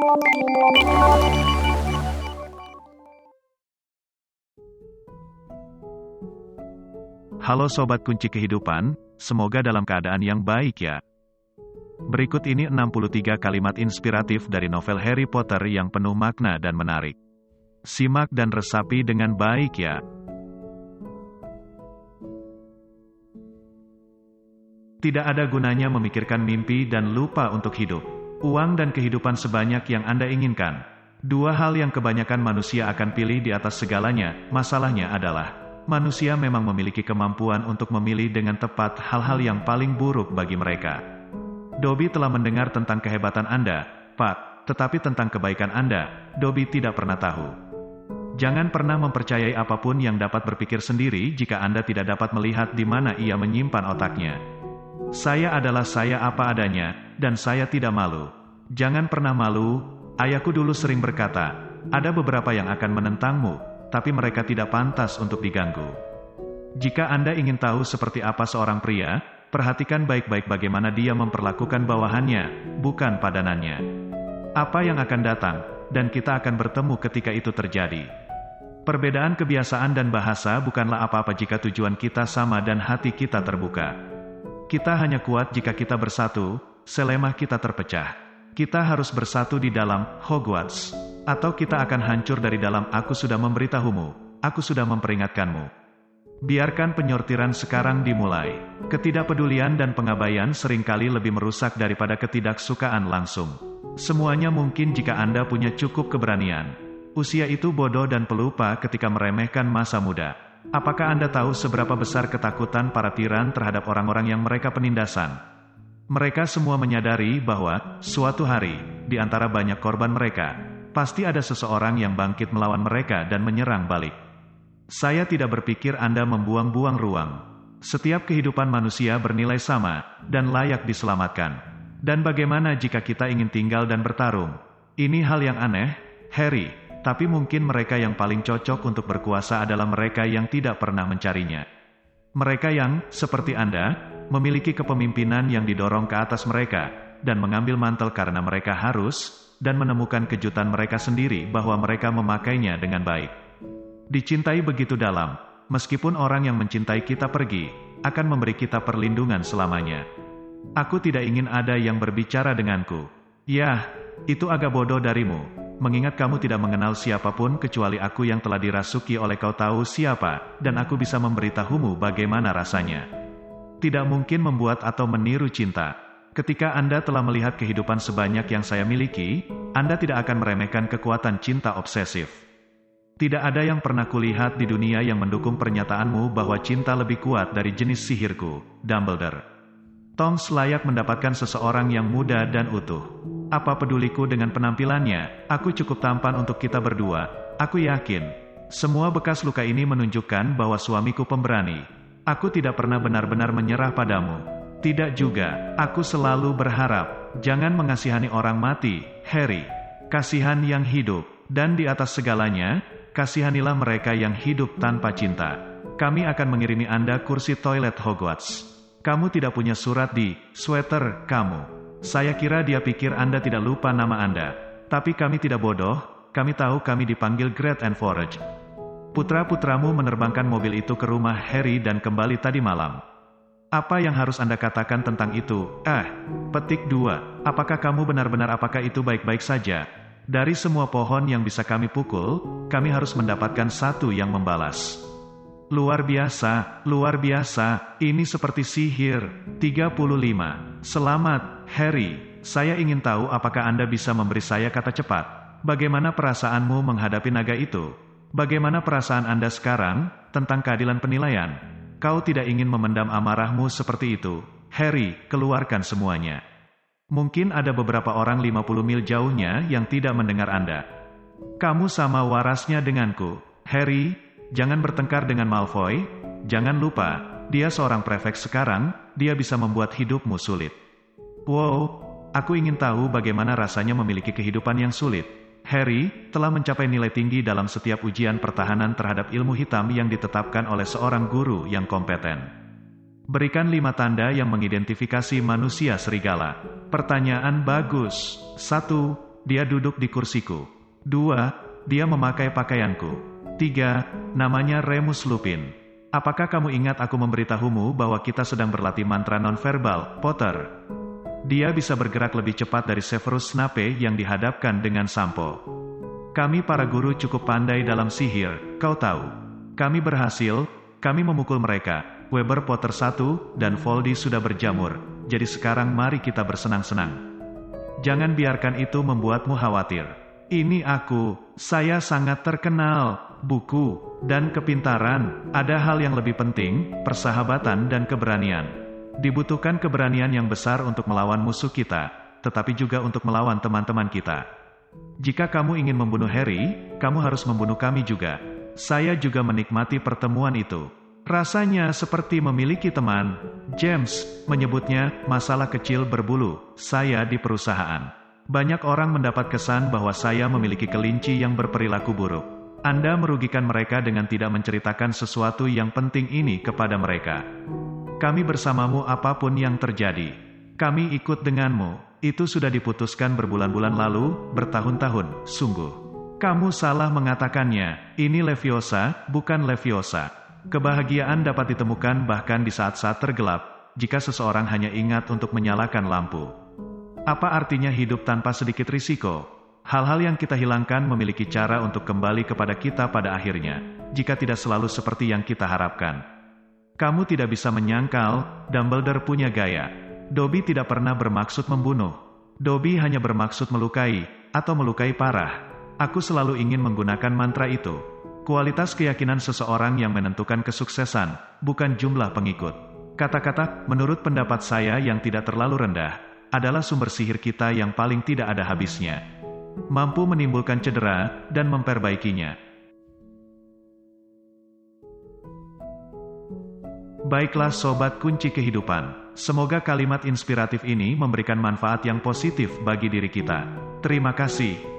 Halo Sobat Kunci Kehidupan, semoga dalam keadaan yang baik ya. Berikut ini 63 kalimat inspiratif dari novel Harry Potter yang penuh makna dan menarik. Simak dan resapi dengan baik ya. Tidak ada gunanya memikirkan mimpi dan lupa untuk hidup. Uang dan kehidupan sebanyak yang Anda inginkan. Dua hal yang kebanyakan manusia akan pilih di atas segalanya. Masalahnya adalah manusia memang memiliki kemampuan untuk memilih dengan tepat hal-hal yang paling buruk bagi mereka. Dobby telah mendengar tentang kehebatan Anda, Pak, tetapi tentang kebaikan Anda, Dobby tidak pernah tahu. Jangan pernah mempercayai apapun yang dapat berpikir sendiri jika Anda tidak dapat melihat di mana ia menyimpan otaknya. Saya adalah saya apa adanya, dan saya tidak malu. Jangan pernah malu, ayahku dulu sering berkata, ada beberapa yang akan menentangmu, tapi mereka tidak pantas untuk diganggu. Jika Anda ingin tahu seperti apa seorang pria, perhatikan baik-baik bagaimana dia memperlakukan bawahannya, bukan padanannya. Apa yang akan datang, dan kita akan bertemu ketika itu terjadi. Perbedaan kebiasaan dan bahasa bukanlah apa-apa jika tujuan kita sama dan hati kita terbuka. Kita hanya kuat jika kita bersatu, selemah kita terpecah. Kita harus bersatu di dalam Hogwarts. Atau kita akan hancur dari dalam. Aku sudah memberitahumu, aku sudah memperingatkanmu. Biarkan penyortiran sekarang dimulai. Ketidakpedulian dan pengabaian seringkali lebih merusak daripada ketidaksukaan langsung. Semuanya mungkin jika Anda punya cukup keberanian. Usia itu bodoh dan pelupa ketika meremehkan masa muda. Apakah Anda tahu seberapa besar ketakutan para tiran terhadap orang-orang yang mereka penindasan? Mereka semua menyadari bahwa, suatu hari, di antara banyak korban mereka, pasti ada seseorang yang bangkit melawan mereka dan menyerang balik. Saya tidak berpikir Anda membuang-buang ruang. Setiap kehidupan manusia bernilai sama, dan layak diselamatkan. Dan bagaimana jika kita ingin tinggal dan bertarung? Ini hal yang aneh, Harry, tapi mungkin mereka yang paling cocok untuk berkuasa adalah mereka yang tidak pernah mencarinya. Mereka yang, seperti Anda, memiliki kepemimpinan yang didorong ke atas mereka, dan mengambil mantel karena mereka harus, dan menemukan kejutan mereka sendiri bahwa mereka memakainya dengan baik. Dicintai begitu dalam, meskipun orang yang mencintai kita pergi, akan memberi kita perlindungan selamanya. Aku tidak ingin ada yang berbicara denganku. Yah, itu agak bodoh darimu, mengingat kamu tidak mengenal siapapun kecuali aku yang telah dirasuki oleh kau tahu siapa, dan aku bisa memberitahumu bagaimana rasanya. Tidak mungkin membuat atau meniru cinta. Ketika Anda telah melihat kehidupan sebanyak yang saya miliki, Anda tidak akan meremehkan kekuatan cinta obsesif. Tidak ada yang pernah kulihat di dunia yang mendukung pernyataanmu bahwa cinta lebih kuat dari jenis sihirku, Dumbledore. Tonks layak mendapatkan seseorang yang muda dan utuh. Apa peduliku dengan penampilannya, aku cukup tampan untuk kita berdua. Aku yakin, semua bekas luka ini menunjukkan bahwa suamiku pemberani. Aku tidak pernah benar-benar menyerah padamu. Tidak juga, aku selalu berharap, jangan mengasihani orang mati, Harry. Kasihan yang hidup, dan di atas segalanya, kasihanilah mereka yang hidup tanpa cinta. Kami akan mengirimi Anda kursi toilet Hogwarts. Kamu tidak punya surat di sweater kamu. Saya kira dia pikir Anda tidak lupa nama Anda. Tapi kami tidak bodoh, kami tahu kami dipanggil Great and Forage. Putra-putramu menerbangkan mobil itu ke rumah Harry dan kembali tadi malam. Apa yang harus Anda katakan tentang itu? Petik 2. Apakah kamu benar-benar apakah itu baik-baik saja? Dari semua pohon yang bisa kami pukul, kami harus mendapatkan satu yang membalas. Luar biasa, ini seperti sihir. 35. Selamat, Harry. Saya ingin tahu apakah Anda bisa memberi saya kata cepat. Bagaimana perasaanmu menghadapi naga itu? Bagaimana perasaan Anda sekarang, tentang keadilan penilaian? Kau tidak ingin memendam amarahmu seperti itu, Harry, keluarkan semuanya. Mungkin ada beberapa orang 50 mil jauhnya yang tidak mendengar Anda. Kamu sama warasnya denganku, Harry, jangan bertengkar dengan Malfoy, jangan lupa, dia seorang prefek sekarang, dia bisa membuat hidupmu sulit. Wow, aku ingin tahu bagaimana rasanya memiliki kehidupan yang sulit. Harry telah mencapai nilai tinggi dalam setiap ujian pertahanan terhadap ilmu hitam yang ditetapkan oleh seorang guru yang kompeten. Berikan 5 tanda yang mengidentifikasi manusia serigala. Pertanyaan bagus. 1. dia duduk di kursiku. 2. Dia memakai pakaianku. 3. Namanya Remus Lupin. Apakah kamu ingat aku memberitahumu bahwa kita sedang berlatih mantra nonverbal, Potter? Dia bisa bergerak lebih cepat dari Severus Snape yang dihadapkan dengan sampo. Kami para guru cukup pandai dalam sihir, kau tahu. Kami berhasil, kami memukul mereka. Weber Potter 1 dan Voldy sudah berjamur, jadi sekarang mari kita bersenang-senang. Jangan biarkan itu membuatmu khawatir. Ini saya sangat terkenal. Buku dan kepintaran, ada hal yang lebih penting, persahabatan dan keberanian. Dibutuhkan keberanian yang besar untuk melawan musuh kita, tetapi juga untuk melawan teman-teman kita. Jika kamu ingin membunuh Harry, kamu harus membunuh kami juga. Saya juga menikmati pertemuan itu. Rasanya seperti memiliki teman. James menyebutnya masalah kecil berbulu. Saya di perusahaan. Banyak orang mendapat kesan bahwa saya memiliki kelinci yang berperilaku buruk. Anda merugikan mereka dengan tidak menceritakan sesuatu yang penting ini kepada mereka. Kami bersamamu apapun yang terjadi. Kami ikut denganmu. Itu sudah diputuskan berbulan-bulan lalu, bertahun-tahun, sungguh. Kamu salah mengatakannya. Ini Leviosa, bukan Leviosa. Kebahagiaan dapat ditemukan bahkan di saat-saat tergelap, jika seseorang hanya ingat untuk menyalakan lampu. Apa artinya hidup tanpa sedikit risiko? Hal-hal yang kita hilangkan memiliki cara untuk kembali kepada kita pada akhirnya, jika tidak selalu seperti yang kita harapkan. Kamu tidak bisa menyangkal, Dumbledore punya gaya. Dobby tidak pernah bermaksud membunuh. Dobby hanya bermaksud melukai, atau melukai parah. Aku selalu ingin menggunakan mantra itu. Kualitas keyakinan seseorang yang menentukan kesuksesan, bukan jumlah pengikut. Kata-kata, menurut pendapat saya yang tidak terlalu rendah, adalah sumber sihir kita yang paling tidak ada habisnya. Mampu menimbulkan cedera, dan memperbaikinya. Baiklah sobat kunci kehidupan, semoga kalimat inspiratif ini memberikan manfaat yang positif bagi diri kita. Terima kasih.